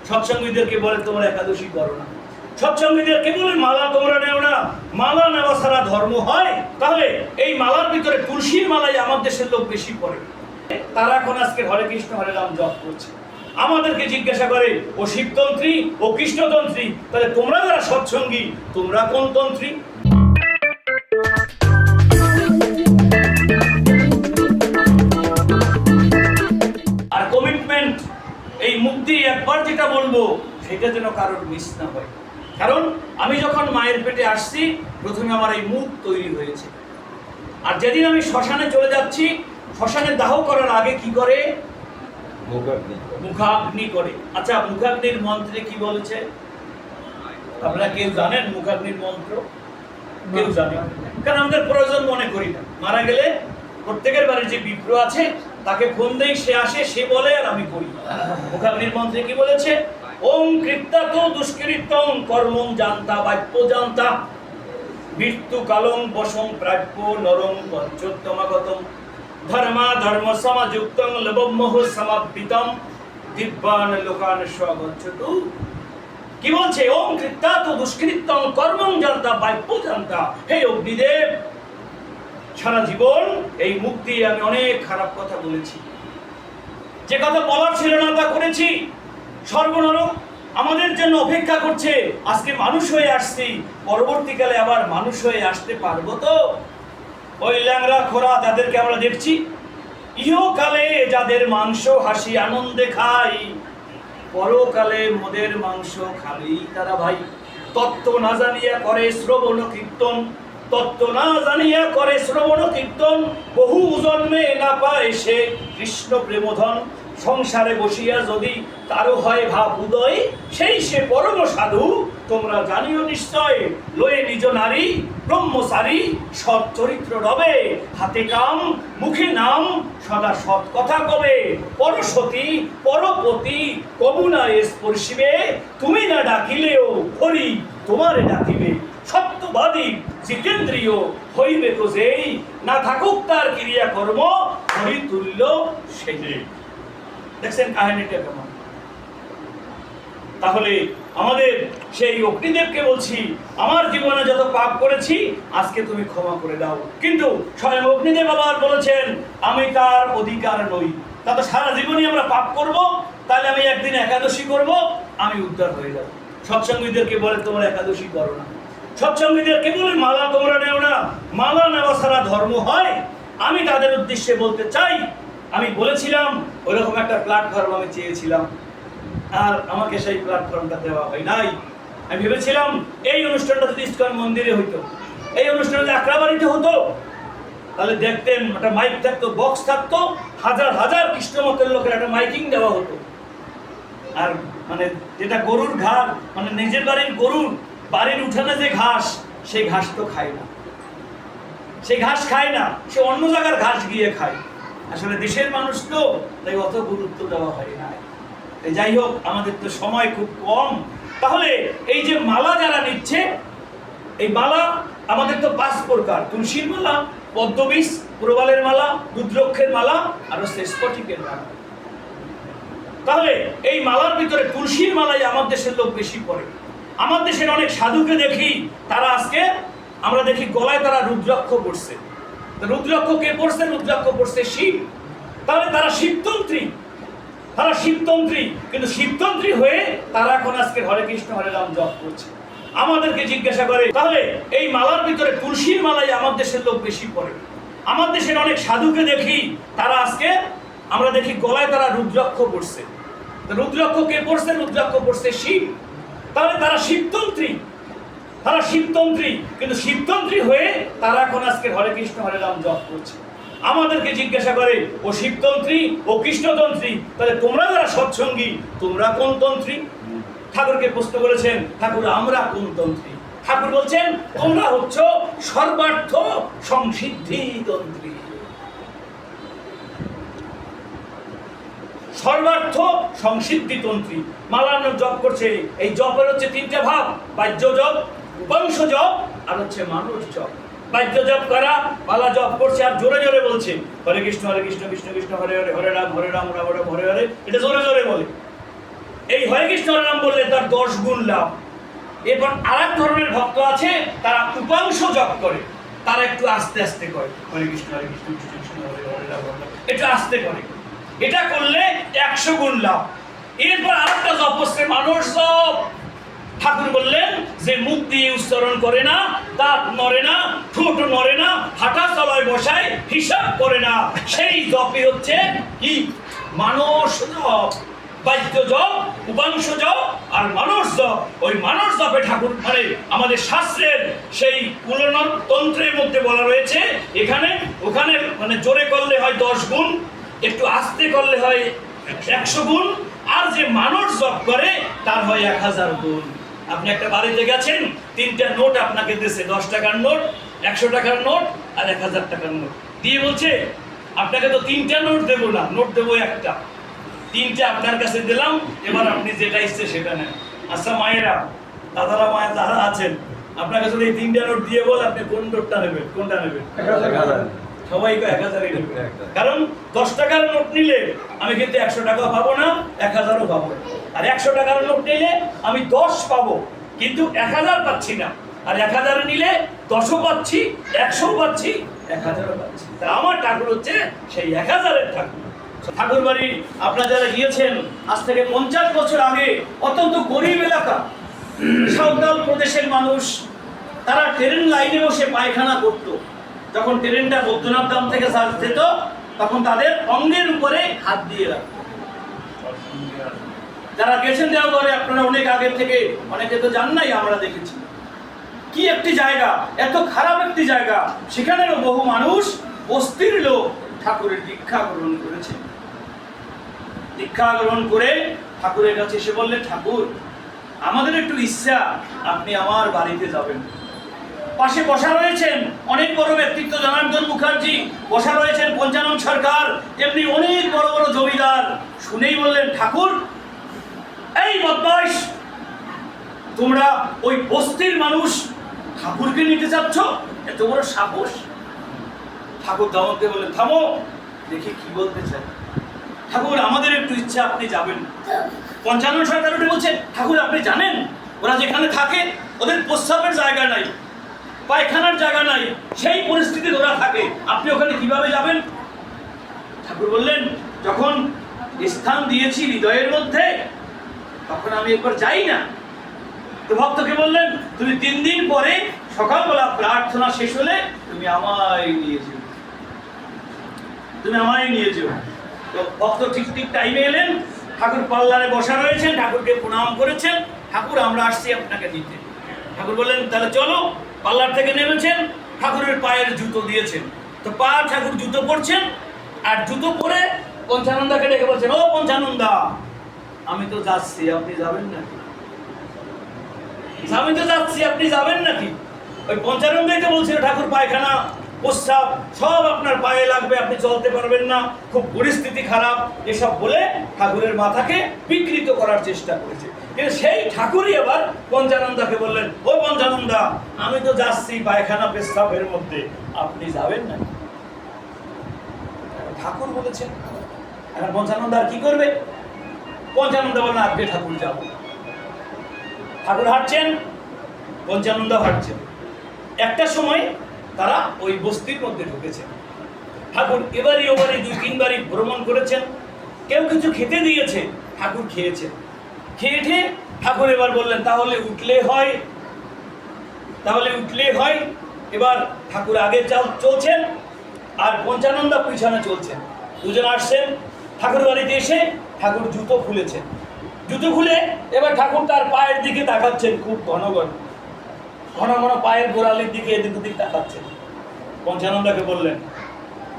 সৎসঙ্গীদেরকে বলে তোমরা একাদশী করো না, সৎসঙ্গীদেরকে বলে মালা তোমরা নেও না, মালা নেওয়া ছাড়া ধর্ম হয়? তাহলে এই মালার ভিতরে তুলসীর মালাই আমার দেশের লোক বেশি পড়ে। তারা এখন আজকে হরে কৃষ্ণ হরে রাম জপ করছে, আমাদেরকে জিজ্ঞাসা করে ও শিবতন্ত্রী ও কৃষ্ণতন্ত্রী, তাহলে তোমরা যারা সৎসঙ্গী তোমরা কোন তন্ত্রী? আর কমিটমেন্ট, এই মুক্তি একবার যেটা বলবো সেটা যেন কারোর মিস না হয়। কারণ আমি যখন মায়ের পেটে আসছি প্রথমে আমার এই মুখ তৈরি হয়েছে, আর যেদিন আমি শ্মশানে চলে যাচ্ছি শ্মশানে দাহ করার আগে কি করে? মুখাগ্নি করে। আচ্ছা, মুখাগ্নির মন্ত্রে কি বলেছে আপনারা কেউ জানেন? মুখাগ্নির মন্ত্র কেউ জানেন? কারণ আমাদের প্রয়োজন মনে করি না। মারা গেলে প্রত্যেকের বাড়ির যে বিপ্র আছে তাকে ফোন দেই, সে আসে, সে বলে, আর আমি করি। মুখাগ্নির মন্ত্রে কি বলেছে? ওম কৃত্তাতো দুষ্কৃতং কর্মং জান্তা বাপ্য জান্তা মৃত্যু কালং বশং প্রাপ্য নরং পঞ্চোত্তমাগতম ধর্মা ধর্ম সমাযুক্তং লবমোহ সমাবৃতম দিব্যান লোকান স্বগচ্ছতু। কি বলছে? ওম কৃত্তাতো দুষ্কৃতং কর্মং জান্তা বাপ্য জান্তা। হে অগ্নিদেব, সারা জীবন এই মুখ দিয়ে আমি অনেক খারাপ কথা বলেছি, যে কথা বলার ছিল না তা করেছি। স্বর্গনরক আমাদের জন্য অপেক্ষা করছে। আজকে মানুষ হয়ে আসছি, পরবর্তীকালে আবার মানুষ হয়ে আসতে পারবো তো? ওই ল্যাংড়া খোরা তাদেরকে আমরা দেখছি, ইহকালে যাদের মাংস হাসি আনন্দে খাই, পরকালে মোদের মাংস খাবেই তারা ভাই। তত্ত্ব না জানিয়া করে শ্রবণ কীর্তন, তত্ত্ব না জানিয়া করে শ্রবণ কীর্তন, বহু জন্মে না পায় সে কৃষ্ণ প্রেমধন। সংসারে বসিয়া যদি তারও হয় ভাব উদয়, সেই সে পরম সাধু তোমরা জানিও নিশ্চয়। লয়ে নিজ নারী ব্রহ্মচারী সৎ চরিত্র রবে, হাতে কাম মুখে নাম সদা সৎ কথা কবে। পরসতী পরপতি কবু না স্পর্শিবে, তুমি না ডাকিলেও হরি তোমারে ডাকিবে। সত্যবাদী জিতেন্দ্রিয় হইবে তো যেই, না থাকুক তার ক্রিয়াকর্ম হরি তুল্য সেই। দেখছেন কাহিনীটা কেমন? তাহলে আমাদের সেই অগ্নিদেবকে বলছি, আমার জীবনে যত পাপ করেছি আজকে তুমি ক্ষমা করে দাও। কিন্তু স্বয়ং অগ্নিদেব আবার বলেছেন আমি তার অধিকার নই। তা তো সারা জীবনই আমরা পাপ করব, তাহলে আমি একদিন একাদশী করব, আমি উদ্ধার হয়ে যাব। সৎসঙ্গীদেরকে বলে তোমরা একাদশী করো না, সৎসঙ্গীদেরকে বলে মালা তোমরা নেও না, মালা নেওয়া ছাড়া ধর্ম হয়? আমি তাদের উদ্দেশ্যে বলতে চাই, আমি বলেছিলাম ওইরকম একটা প্ল্যাটফর্ম আমি চেয়েছিলাম, আর আমাকে সেই প্ল্যাটফর্মটা দেওয়া হয় নাই। আমি ভেবেছিলাম এই অনুষ্ঠানটা যদি ইস্কন মন্দিরে হইতো, এই অনুষ্ঠানটা যদি আকরাবাড়িতে হতো, তাহলে দেখতেন একটা মাইক থাকতো, বক্স থাকতো, হাজার হাজার কৃষ্ণমতের লোকের একটা মাইকিং দেওয়া হতো। আর মানে যেটা গরুর ঘাস, মানে নিজের বাড়ির গরুর বাড়ির উঠানে যে ঘাস, সেই ঘাস তো খায় না, সেই ঘাস খায় না, সে অন্য জায়গার ঘাস গিয়ে খায়। আসলে দেশের মানুষ তো, তাই অত গুরুত্ব দেওয়া হয় না। যাই হোক, আমাদের তো সময় খুব কম। তাহলে এই যে মালা যারা নিচ্ছে, এই মালা আমাদের তো 5 প্রকার: তুলসীর মালা, পদ্মবিষ, প্রবালের মালা, রুদ্রাক্ষের মালা, আর স্ফটিকের মালা। তাহলে এই মালার ভিতরে তুলসীর মালাই আমার দেশের লোক বেশি পড়ে। আমার দেশের অনেক সাধুকে দেখি, তারা আজকে আমরা দেখি গলায় তারা রুদ্রাক্ষ পড়ছে। রুদ্রাক্ষ কে পড়ছে? রুদ্রাক্ষ পড়ছে শিব। তাহলে তারা শিবতন্ত্রী, তারা শিবতন্ত্রী। কিন্তু শিবতন্ত্রী হয়ে তারা এখন আজকে হরে কৃষ্ণ হরে রাম জপ করছে। আমাদেরকে জিজ্ঞাসা করে, তাহলে এই মালার ভিতরে তুলসীর মালাই আমার দেশের লোক বেশি পড়ে। আমার দেশের অনেক সাধুকে দেখি, তারা আজকে আমরা দেখি গলায় তারা রুদ্রাক্ষ পড়ছে। রুদ্রাক্ষ কে পড়ছে? রুদ্রাক্ষ পড়ছে শিব। তাহলে তারা শিবতন্ত্রী, তারা শিবতন্ত্রী। কিন্তু শিবতন্ত্রী হয়ে তারা এখন আজকে হরে কৃষ্ণ হরে রাম জপ করছে। আমাদেরকে জিজ্ঞাসা করে ও শিবতন্ত্রী ও কৃষ্ণতন্ত্রী, তাহলে তোমরা যারা সৎসঙ্গী তোমরা কোন তন্ত্রী? ঠাকুরকে প্রশ্ন করেছেন, ঠাকুর আমরা কোন তন্ত্রী? ঠাকুর বলছেন তোমরা হচ্ছ সর্বার্থ সংসিদ্ধি তন্ত্রী। সর্বার্থ সংসিদ্ধি তন্ত্রী। মালানো জপ করছে, এই জপের হচ্ছে 3টা ভাব: বাহ্য জপ, বংশ জপ, আর হচ্ছে মানুষ জপ। বাহ্য জপ করা, মালা জপ করছে আর জোরে জোরে বলছে হরে কৃষ্ণ কৃষ্ণ কৃষ্ণ হরে হরে, হরে রাম রাম রাম রাম হরে হরে, এটা জোরে জোরে বলে। এই হরে কৃষ্ণ হরে রাম বললে তার 10 গুণ লাভ। এরপর আর এক ধরনের ভক্ত আছে, তারা উপাংশ জপ করে, তারা একটু আস্তে আস্তে করে, হরে কৃষ্ণ কৃষ্ণ কৃষ্ণ হরে হরে রাম একটু আস্তে করে, এটা করলে 100 গুণ লাভ। এরপর আরেকটা জপ হচ্ছে মানস জপ। ঠাকুর বললেন যে মুখ দিয়ে উচ্চারণ করে না, দাঁত নড়ে না, ঠোঁট নড়ে না, হাঁটা চলায় বসায় হিসাব করে না, সেই জপই হচ্ছে কি মানস জপ। বাদ্য জপ, উপাংশ জপ আর মানস জপ। ওই মানস জপে ঠাকুর মানে আমাদের শাস্ত্রের সেই কুলন তন্ত্রের মধ্যে বলা রয়েছে, এখানে ওখানে মানে জোরে করলে হয় 10 গুণ, একটু আস্তে করলে হয় 100 গুণ, আর যে মানস জপ করে তার হয় 1000 গুণ। আপনি একটা বাড়িতে গেছেন, 3টা নোট আপনাকে দিয়েছে, 10 টাকার নোট, 100 টাকার নোট আর 1000 টাকার নোট দিয়ে বলছে আপনাকে তো 3টা নোট দেবো না, নোট দেবো একটা, 3টা আপনার কাছে দিলাম, এবার আপনি যেটা ইচ্ছে সেটা নেন। আচ্ছা মায়েরা, দাদারা, মায়ের যারা আছেন, আপনার কাছে এই 3টা নোট দিয়ে বল আপনি কোন নোটটা নেবেন, কোনটা নেবেন? 1000। সবাই 1000-ই নেবে, কারণ 10 টাকার নোট নিলে আমি কিন্তু 100 টাকা পাবো না, 1000ও পাবো, আর 100 টাকার নোট নিলে আমি 10 পাবো কিন্তু 1000 পাচ্ছি না, আর 1000 নিলে 10ও পাচ্ছি, 100ও পাচ্ছি, 1000ও পাচ্ছি। তা আমার ঠাকুর হচ্ছে সেই 1000-এর ঠাকুর। ঠাকুর বাড়ি আপনারা যারা গিয়েছেন, আজ থেকে 50 বছর আগে অত্যন্ত গরিব এলাকা, সাঁওতাল প্রদেশের মানুষ, তারা ট্রেন লাইনে বসে পায়খানা করত। যখন ট্রেনটা বৈদ্যনাথ ধাম থেকে যেত, তখন তাদের অঙ্গের উপরে হাত দিয়ে রাখত। যারা গেছেন দেওঘরে, আপনারা অনেক আগের থেকে, অনেকে তো জান নাই, আমরা দেখেছি কি একটি জায়গা, এত খারাপ একটি জায়গা, সেখানেও বহু মানুষ, বস্তির লোক ঠাকুরের দীক্ষা গ্রহণ করেছে। দীক্ষা গ্রহণ করে ঠাকুরের কাছে এসে বললেন, ঠাকুর আমাদের একটু ইচ্ছা আপনি আমার বাড়িতে যাবেন। পাশে বসা রয়েছেন অনেক বড় ব্যক্তিত্ব, জনার্দন মুখার্জি, বসা রয়েছেন পঞ্চানন সরকার, এমনি অনেক বড় বড় জমিদার। শুনেই বললেন, ঠাকুর এই বদমাইশ, তোমরা ওই বস্তির মানুষ ঠাকুরকে নিতে চাচ্ছ, এত বড় সাহস? ঠাকুর ধমকে বললেন, থামো, দেখি কি বলতে চাই। ঠাকুর আমাদের একটু ইচ্ছা আপনি যাবেন। পঞ্চানন সরকার উঠে বলছে, ঠাকুর আপনি জানেন ওরা যেখানে থাকে ওদের প্রস্রাবের জায়গা নাই, পায়খানার জায়গা নাই, সেই পরিস্থিতিতে ওরা থাকে, আপনি ওখানে কিভাবে যাবেন? ঠাকুর বললেন, যখন স্থান দিয়েছি হৃদয়ের মধ্যে, তখন আমি একবার যাই না? তো ভক্তকে বললেন, তুমি 3 দিন পরে সকালবেলা প্রার্থনা শেষ হলে তুমি আমায় নিয়ে যেও, তুমি আমায় নিয়ে যেও। তো ভক্ত ঠিক ঠিক টাইমে এলেন, ঠাকুর পাল্লারে বসা রয়েছেন, ঠাকুরকে প্রণাম করেছেন, ঠাকুর আমরা আসছি আপনাকে দিতে। ঠাকুর বললেন, তাহলে চলো। পাল্লার থেকে নেমেছেন, ঠাকুরের পায়ের জুতো দিয়েছেন, তো পা ঠাকুর জুতো পরছেন, আর জুতো পরে পঞ্চানন্দাকে ডেকে বলছেন, ও পঞ্চানন্দা, আমি তো যাচ্ছি, আপনি যাবেন নাকি? আমি তো যাচ্ছি, আপনি যাবেন নাকি? ওই পঞ্চানন্দাই তো বলছিল, ঠাকুর পায়খানা প্রস্রাব সব আপনার পায়ে লাগবে, আপনি চলতে পারবেন না, খুব পরিস্থিতি খারাপ, এসব বলে ঠাকুরের মাথাকে বিকৃত করার চেষ্টা করেছে। কিন্তু সেই ঠাকুরই আবার পঞ্চানন্দাকে বললেন, ও পঞ্চানন্দা, আমি তো যাচ্ছি পায়খানা প্রস্রাবের মধ্যে, আপনি যাবেন না? ঠাকুর বলেছেন। এখন পঞ্চানন্দা আর কি করবে? পঞ্চানন্দা বলেন, আজকে ঠাকুর যাব। ঠাকুর হাঁটছেন, পঞ্চানন্দা হাঁটছেন। একটা সময় তারা ওই বস্তির মধ্যে ঢুকেছেন। ঠাকুর এবারই ওবারই 2-3 বারই ভ্রমণ করেছেন। কেউ কিছু খেতে দিয়েছে, ঠাকুর খেয়েছেন। খেয়ে ঠাকুর এবার বললেন, তাহলে উঠলে হয়, তাহলে উঠলে হয়। এবার ঠাকুর আগে চলছেন, আর পঞ্চানন্দা পিছনে চলছেন। দুজন আসছেন ঠাকুর বাড়িতে। এসে ঠাকুর জুতো খুলেছেন। জুতো খুলে এবার ঠাকুর তার পায়ের দিকে তাকাচ্ছেন, খুব ঘন ঘন ঘন ঘন পায়ের গোড়ালির দিকে এদিক ওদিক তাকাচ্ছেন। পঞ্চানন্দাকে বললেন,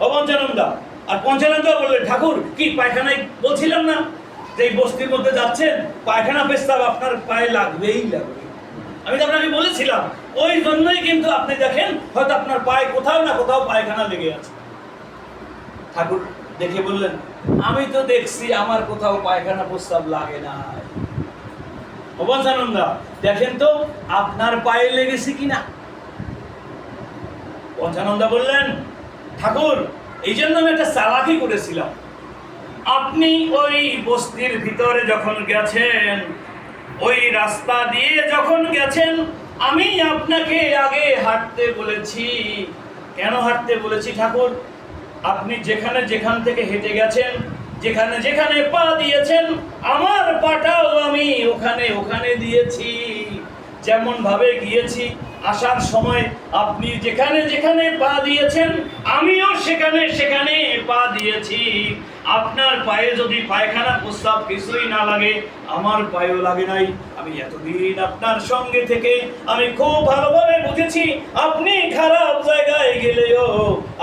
ও পঞ্চানন্দা। আর পঞ্চানন্দা বললেন, ঠাকুর কি পায়খানায় বলছিলাম না যে এই বস্তির মধ্যে যাচ্ছেন, পায়খানা পেস্তাব আপনার পায়ে লাগবেই লাগবে, আমি তো আপনাকে বলেছিলাম। ওই জন্যই কিন্তু আপনি দেখেন হয়তো আপনার পায়ে কোথাও না কোথাও পায়খানা লেগে আছে। ঠাকুর দেখে বললেন, আমি তো দেখছি আমার কোথাও পায়খানা প্রস্তাব লাগে না। পঞ্চানন্দা দেখেন তো আপনার পায়ে লেগেছে কিনা। পঞ্চানন্দা বললেন, ঠাকুর এই জন্য আমি একটা চালাকি করেছিলাম। আপনি ওই বস্তির ভিতরে যখন গেছেন, ওই রাস্তা দিয়ে যখন গেছেন, আমি আপনাকে আগে হাঁটতে বলেছি। কেন হাঁটতে বলেছি ঠাকুর? আপনি যেখানে যেখান থেকে হেঁটে গেছেন, যেখানে যেখানে পা দিয়েছেন, আমার পাটাও আমি ওখানে ওখানে দিয়েছি। যেমন ভাবে গিয়েছি, আসার সময় আপনি যেখানে যেখানে পা দিয়েছেন, আমিও সেখানে সেখানে পা দিয়েছি। আপনার পায়ে যদি পায়খানা প্রস্রাব কিছুই না লাগে, আমার পায়েও লাগে নাই। আমি এতদিন আপনার সঙ্গে থেকে আমি খুব ভালোভাবে বুঝেছি, আপনি খারাপ জায়গায় গেলেও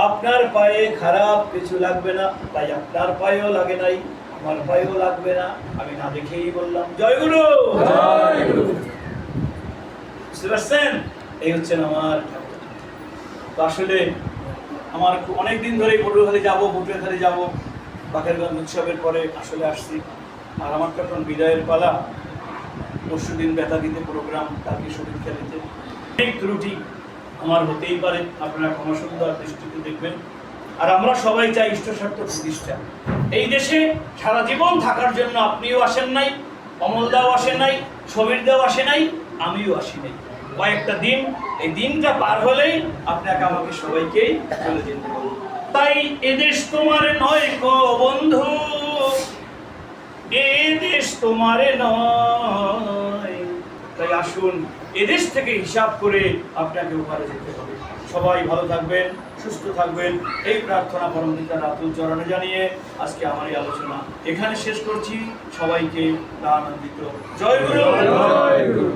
আপনার পায়ে খারাপ কিছু লাগবে না। তাই আপনার পায়েও লাগে নাই, আমার পায়েও লাগবে না। আমি না দেখেই বললাম জয় গুরু। জয় গুরু। বুঝতে পারছেন? এই হচ্ছেন আমার ঠাকুর। তো আসলে আমার অনেকদিন ধরে পটুয়াখালী যাবো, পটুয়াখালী যাবো, বাকেরগঞ্জ উৎসবের পরে আসলে আসছি। আর আমার তো এখন বিদায়ের পালা। পরশু দিন বেতাগীতে প্রোগ্রাম, কালকে শরীর খেলিতে। অনেক ত্রুটি আমার হতেই পারে, আপনারা ক্ষমা সুন্দর দৃষ্টিতে দেখবেন। আর আমরা সবাই চাই ইষ্টস্বার্থ প্রতিষ্ঠা। এই দেশে সারা জীবন থাকার জন্য আপনিও আসেন নাই, অমলদাও আসে নাই, সমীরদাও আসে নাই, আমিও আসি নাই। কয়েকটা দিন, এই দিনটা পার হলেই আপনাকে আমাকে সবাইকেই চলে যেতে হবে। তাই এদেশ তোমার নয় গো বন্ধু, এদেশ তোমার নয়। তাই আসুন, এদেশ থেকে হিসাব করে আপনাকে ওখানে যেতে হবে। সবাই ভালো থাকবেন, সুস্থ থাকবেন, এই প্রার্থনা পরম পিতার আতুল চরণে জানিয়ে আজকে আমার এই আলোচনা এখানে শেষ করছি। সবাইকে আনন্দিত। জয় গুরু। জয় গুরু।